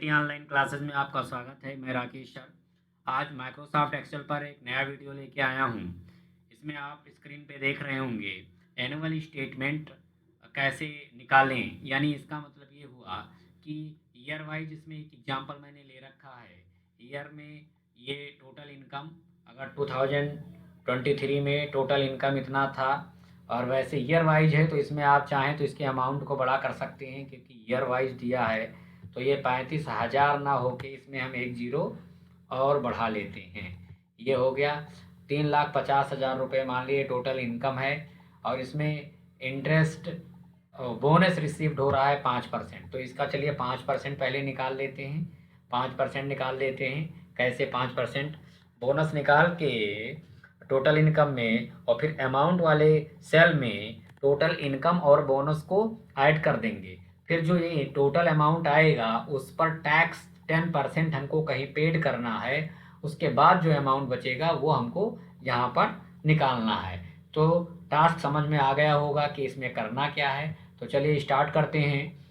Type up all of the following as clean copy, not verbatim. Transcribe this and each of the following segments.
IIT online classes में आपका स्वागत है। मैं राकेश सर आज माइक्रोसॉफ्ट एक्सेल पर एक नया वीडियो लेके आया हूँ। इसमें आप स्क्रीन पे देख रहे होंगे एनुअल स्टेटमेंट कैसे निकालें। यानी इसका मतलब ये हुआ कि ईयर वाइज इसमें एक एग्जांपल मैंने ले रखा है। ईयर में ये टोटल इनकम अगर 2023 में टोटल इनकम इतना था और वैसे ईयर वाइज है तो इसमें आप चाहें तो इसके अमाउंट को बड़ा कर सकते हैं, क्योंकि ईयर वाइज दिया है तो ये 35,000 ना होके इसमें हम एक जीरो और बढ़ा लेते हैं। ये हो गया 3,50,000 रुपये मान लिए टोटल इनकम है और इसमें इंटरेस्ट बोनस रिसीव्ड हो रहा है 5%। तो इसका चलिए 5% पहले निकाल लेते हैं। 5% निकाल लेते हैं। कैसे 5% बोनस निकाल के टोटल इनकम में और फिर अमाउंट वाले सेल में टोटल इनकम और बोनस को ऐड कर देंगे। फिर जो ये टोटल अमाउंट आएगा उस पर टैक्स 10% हमको कहीं पेड करना है। उसके बाद जो अमाउंट बचेगा वो हमको यहाँ पर निकालना है। तो टास्क समझ में आ गया होगा कि इसमें करना क्या है। तो चलिए स्टार्ट करते हैं।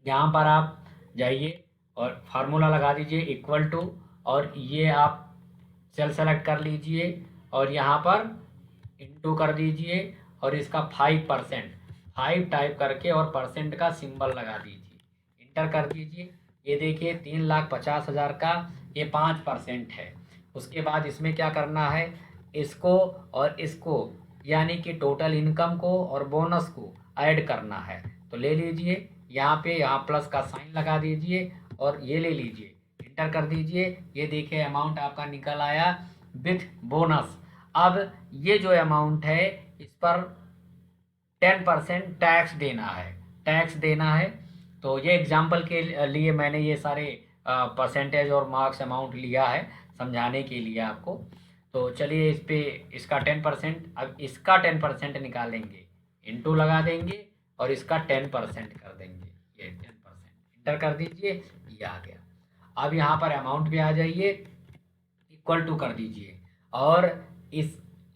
यहाँ पर आप जाइए और फार्मूला लगा दीजिए इक्वल टू, और ये आप सेल सेलेक्ट कर लीजिए और यहाँ पर इंटू कर दीजिए और इसका 5% 5 टाइप करके और परसेंट का सिंबल लगा दीजिए, इंटर कर दीजिए। ये देखिए 3,50,000 का ये 5% है। उसके बाद इसमें क्या करना है, इसको और इसको यानी कि टोटल इनकम को और बोनस को ऐड करना है। तो ले लीजिए यहाँ पे, यहाँ प्लस का साइन लगा दीजिए और ये ले लीजिए, इंटर कर दीजिए। ये देखिए अमाउंट आपका निकल आया विथ बोनस। अब ये जो अमाउंट है इस पर 10% टैक्स देना है, टैक्स देना है। तो ये एग्जांपल के लिए मैंने ये सारे परसेंटेज और मार्क्स अमाउंट लिया है समझाने के लिए आपको। तो चलिए इस पे इसका 10%, अब इसका 10% निकालेंगे, इंटू लगा देंगे और इसका 10% कर देंगे। ये 10% इंटर कर दीजिए, ये आ गया। अब यहाँ पर अमाउंट भी आ जाइए, इक्वल टू कर दीजिए और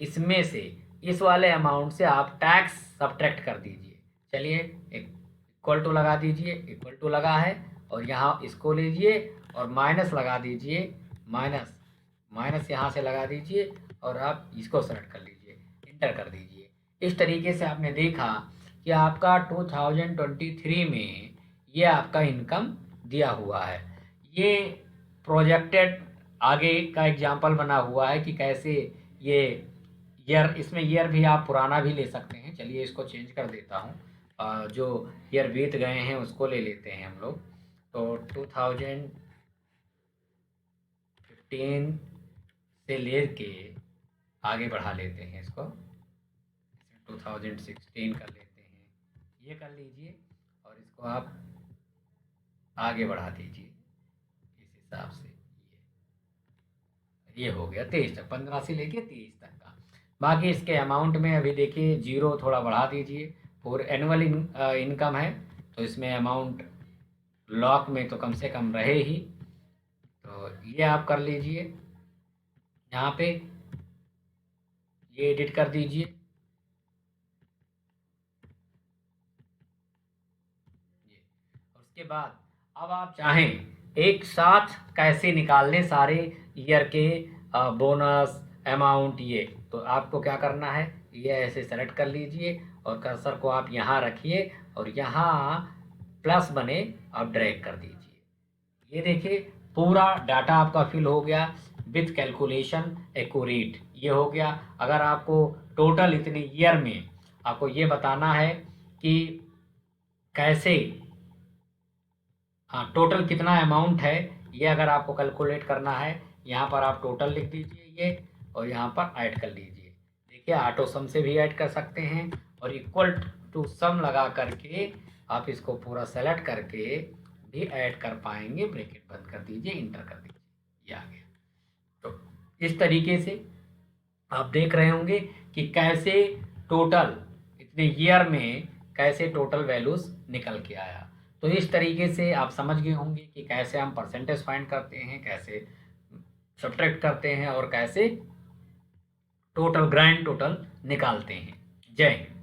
इसमें से इस वाले अमाउंट से आप टैक्स सब्ट्रैक्ट कर दीजिए। चलिए इक्वल टू लगा दीजिए, इक्वल टू लगा है और यहाँ इसको लीजिए और माइनस लगा दीजिए, माइनस माइनस यहाँ से लगा दीजिए और आप इसको सेलेक्ट कर लीजिए, इंटर कर दीजिए। इस तरीके से आपने देखा कि आपका 2023 में ये आपका इनकम दिया हुआ है। ये प्रोजेक्टेड आगे का एग्जाम्पल बना हुआ है कि कैसे ये ईयर, इसमें ईयर भी आप पुराना भी ले सकते हैं। चलिए इसको चेंज कर देता हूँ, जो ईयर बीत गए हैं उसको ले लेते हैं हम लोग। तो 2015 से ले के आगे बढ़ा लेते हैं इसको, 2016 कर लेते हैं, ये कर लीजिए और इसको आप आगे बढ़ा दीजिए इस हिसाब से। ये हो गया 23 तक, 15 से लेके 23 तक का। बाकी इसके अमाउंट में अभी देखिए जीरो थोड़ा बढ़ा दीजिए। और एनुअल इनकम है तो इसमें अमाउंट लॉक में तो कम से कम रहे ही। तो ये आप कर लीजिए, यहाँ पे ये एडिट कर दीजिए। उसके बाद अब आप चाहें एक साथ कैसे निकाल लें सारे ईयर के बोनस अमाउंट, ये तो आपको क्या करना है, ये ऐसे सेलेक्ट कर लीजिए और कर्सर को आप यहाँ रखिए और यहाँ प्लस बने आप ड्रैग कर दीजिए। ये देखिए पूरा डाटा आपका फिल हो गया विथ कैलकुलेशन एक्यूरेट, ये हो गया। अगर आपको टोटल इतने ईयर में आपको ये बताना है कि कैसे, हाँ टोटल कितना अमाउंट है, ये अगर आपको कैलकुलेट करना है यहाँ पर आप टोटल लिख दीजिए ये और यहाँ पर ऐड कर लीजिए। देखिए ऑटो सम से भी ऐड कर सकते हैं और इक्वल टू सम लगा करके आप इसको पूरा सेलेक्ट करके भी ऐड कर पाएंगे। ब्रैकेट बंद कर दीजिए, इंटर कर दीजिए, ये आ गया। तो इस तरीके से आप देख रहे होंगे कि कैसे टोटल इतने ईयर में कैसे टोटल वैल्यूज निकल के आया। तो इस तरीके से आप समझ गए होंगे कि कैसे हम परसेंटेज फाइंड करते हैं, कैसे सब्ट्रैक्ट करते हैं और कैसे टोटल ग्रैंड टोटल निकालते हैं। जय हिंद।